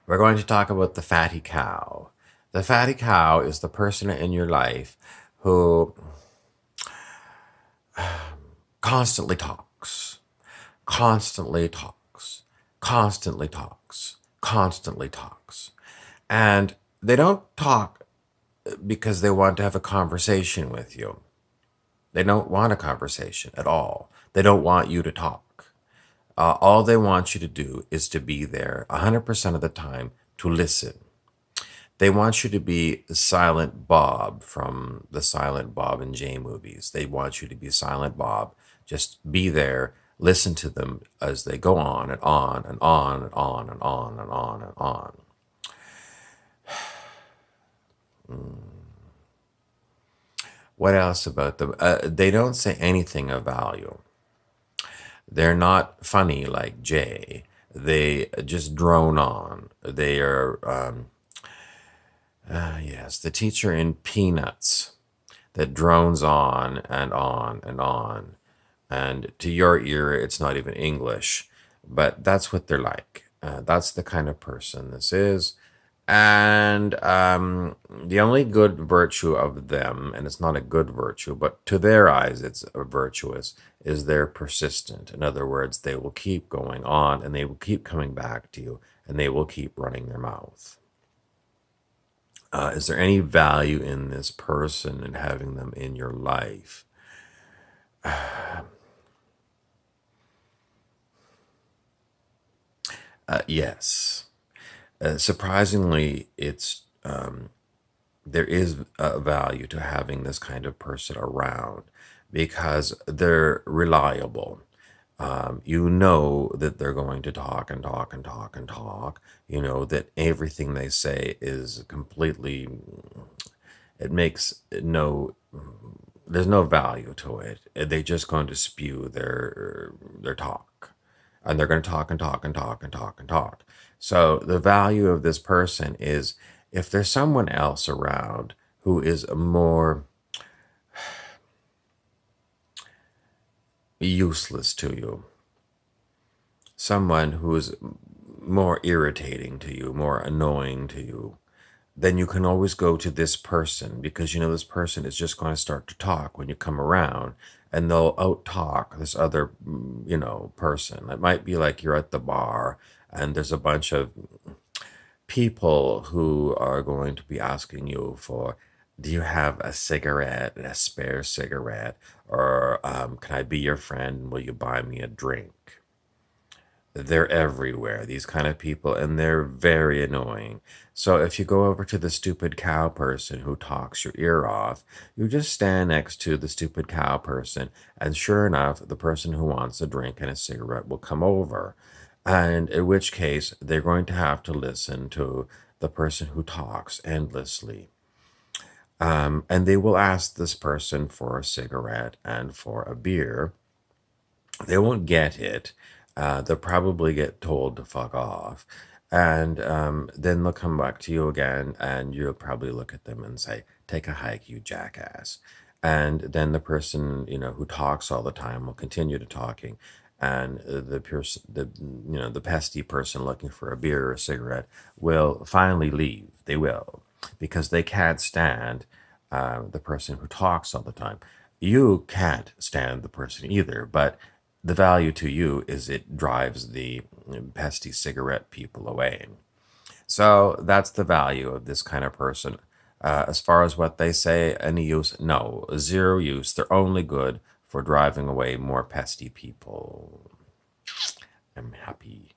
We're going to talk about the fatty cow. The fatty cow is the person in your life who constantly talks, constantly talks, constantly talks, constantly talks. And they don't talk because they want to have a conversation with you. They don't want a conversation at all. They don't want you to talk. All they want you to do is to be there 100% of the time to listen. They want you to be Silent Bob from the Silent Bob and Jay movies. They want you to be Silent Bob. Just be there, listen to them as they go on and on and on and on and on and on and on. What else about them? They don't say anything of value. They're not funny like Jay. They just drone on. They are, yes, the teacher in Peanuts that drones on and on and on. And to your ear, it's not even English, but that's what they're like. That's the kind of person this is. And the only good virtue of them, and it's not a good virtue, but to their eyes it's a virtuous, is they're persistent. In other words, they will keep going on and they will keep coming back to you and they will keep running their mouth. Is there any value in this person and having them in your life? Yes. Surprisingly, there is a value to having this kind of person around because they're reliable. You know that they're going to talk and talk and talk and talk. You know that everything they say is completely, it makes no, there's no value to it. They're just going to spew their talk. And they're going to talk and talk and talk and talk and talk. So the value of this person is if there's someone else around who is more useless to you, someone who is more irritating to you, more annoying to you, then you can always go to this person because you know this person is just going to start to talk when you come around and they'll out talk this other, person. It might be like you're at the bar and there's a bunch of people who are going to be asking you for, do you have a cigarette, a spare cigarette? Or can I be your friend? Will you buy me a drink? They're everywhere, these kind of people, and they're very annoying. So if you go over to the stupid cow person who talks your ear off, you just stand next to the stupid cow person, and sure enough, the person who wants a drink and a cigarette will come over. And in which case, they're going to have to listen to the person who talks endlessly. And they will ask this person for a cigarette and for a beer. They won't get it. They'll probably get told to fuck off. And then they'll come back to you again, and you'll probably look at them and say, take a hike, you jackass. And then the person, who talks all the time will continue to talking. And the pesty person looking for a beer or a cigarette will finally leave. They will, because they can't stand the person who talks all the time. You can't stand the person either, but the value to you is it drives the pesty cigarette people away. So that's the value of this kind of person. As far as what they say, any use? No, zero use. They're only good for driving away more pesty people. I'm happy.